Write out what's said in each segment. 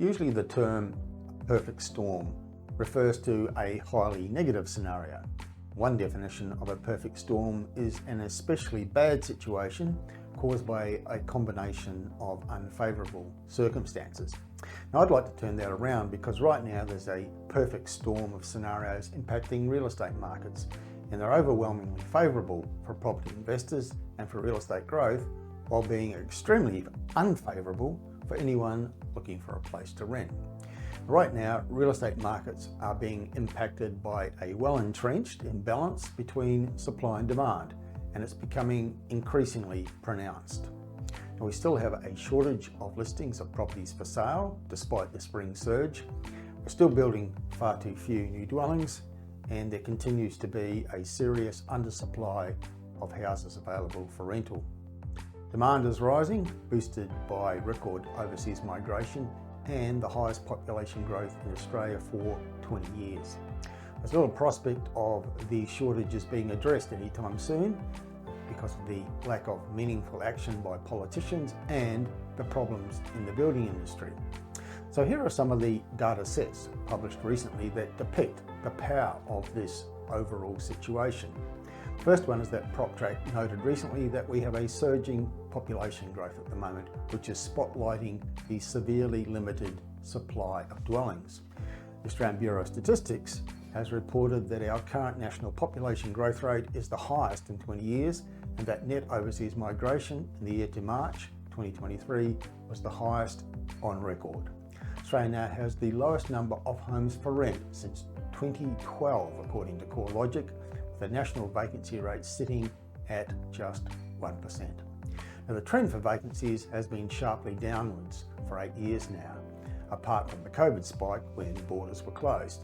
Usually the term perfect storm refers to a highly negative scenario. One definition of a perfect storm is an especially bad situation caused by a combination of unfavourable circumstances. Now I'd like to turn that around because right now there's a perfect storm of scenarios impacting real estate markets, and they're overwhelmingly favourable for property investors and for real estate growth, while being extremely unfavourable for anyone looking for a place to rent. Right now, real estate markets are being impacted by a well-entrenched imbalance between supply and demand, and it's becoming increasingly pronounced. Now, we still have a shortage of listings of properties for sale despite the spring surge. We're still building far too few new dwellings, and there continues to be a serious undersupply of houses available for rental. Demand is rising, boosted by record overseas migration and the highest population growth in Australia for 20 years. There's little prospect of these shortages being addressed anytime soon because of the lack of meaningful action by politicians and the problems in the building industry. So here are some of the data sets published recently that depict the power of this overall situation. First one is that PropTrack noted recently that we have a surging population growth at the moment, which is spotlighting the severely limited supply of dwellings. The Australian Bureau of Statistics has reported that our current national population growth rate is the highest in 20 years, and that net overseas migration in the year to March 2023 was the highest on record. Australia now has the lowest number of homes for rent since 2012, according to CoreLogic, the national vacancy rate sitting at just 1%. Now the trend for vacancies has been sharply downwards for 8 years now, apart from the COVID spike when borders were closed.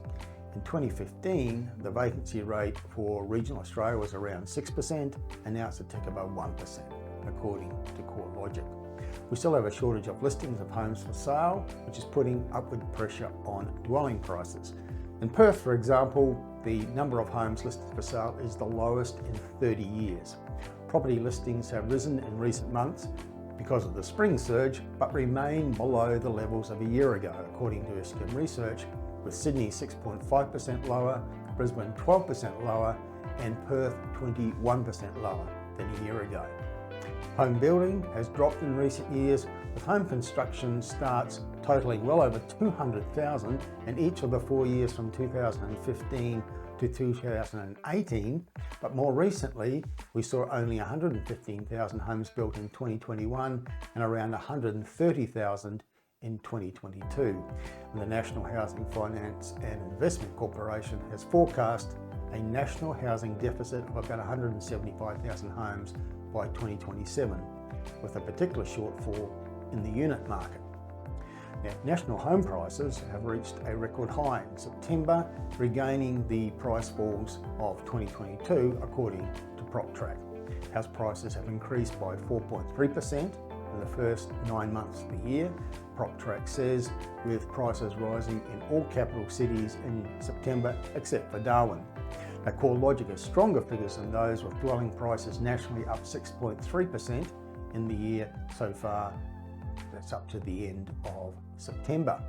In 2015, the vacancy rate for regional Australia was around 6%, and now it's a tick above 1%, according to CoreLogic. We still have a shortage of listings of homes for sale, which is putting upward pressure on dwelling prices. In Perth, for example, the number of homes listed for sale is the lowest in 30 years. Property listings have risen in recent months because of the spring surge, but remain below the levels of a year ago, according to Skim Research, with Sydney 6.5% lower, Brisbane 12% lower, and Perth 21% lower than a year ago. Home building has dropped in recent years, with home construction starts totaling well over 200,000 in each of the 4 years from 2015 to 2018, but more recently we saw only 115,000 homes built in 2021 and around 130,000 in 2022. And the National Housing Finance and Investment Corporation has forecast a national housing deficit of about 175,000 homes by 2027, with a particular shortfall in the unit market. Now, national home prices have reached a record high in September, regaining the price falls of 2022, according to PropTrack. House prices have increased by 4.3% in the first 9 months of the year, PropTrack says, with prices rising in all capital cities in September except for Darwin. Now, CoreLogic has stronger figures than those, with dwelling prices nationally up 6.3% in the year so far. That's up to the end of September.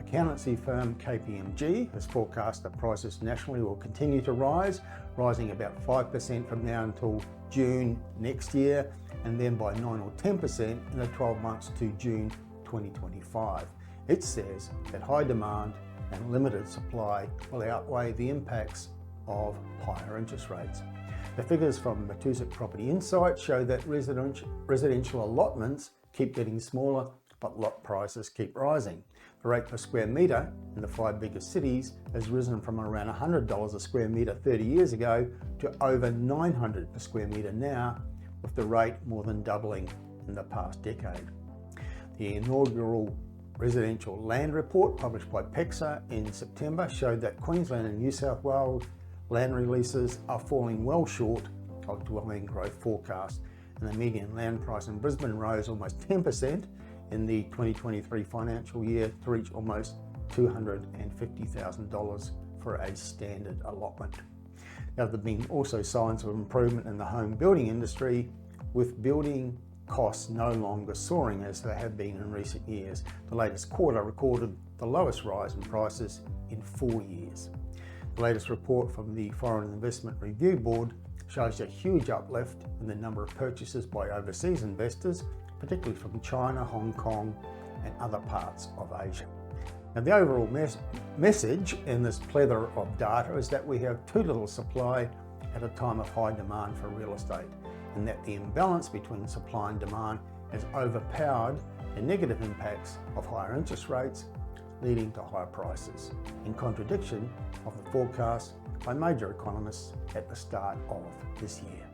Accountancy firm KPMG has forecast that prices nationally will continue to rise, rising about 5% from now until June next year, and then by 9 or 10% in the 12 months to June 2025. It says that high demand and limited supply will outweigh the impacts of higher interest rates. The figures from Matusic Property Insight show that residential allotments keep getting smaller, but lot prices keep rising. The rate per square metre in the 5 biggest cities has risen from around $100 a square metre 30 years ago to over $900 per square metre now, with the rate more than doubling in the past decade. The inaugural residential land report published by PEXA in September showed that Queensland and New South Wales land releases are falling well short of dwelling growth forecasts, and the median land price in Brisbane rose almost 10% in the 2023 financial year to reach almost $250,000 for a standard allotment. Now, there have been also signs of improvement in the home building industry, with building costs no longer soaring as they have been in recent years. The latest quarter recorded the lowest rise in prices in 4 years. The latest report from the Foreign Investment Review Board shows a huge uplift in the number of purchases by overseas investors, particularly from China, Hong Kong, and other parts of Asia. Now, the overall message in this plethora of data is that we have too little supply at a time of high demand for real estate, and that the imbalance between supply and demand has overpowered the negative impacts of higher interest rates, leading to higher prices, in contradiction of the forecast by major economists at the start of this year.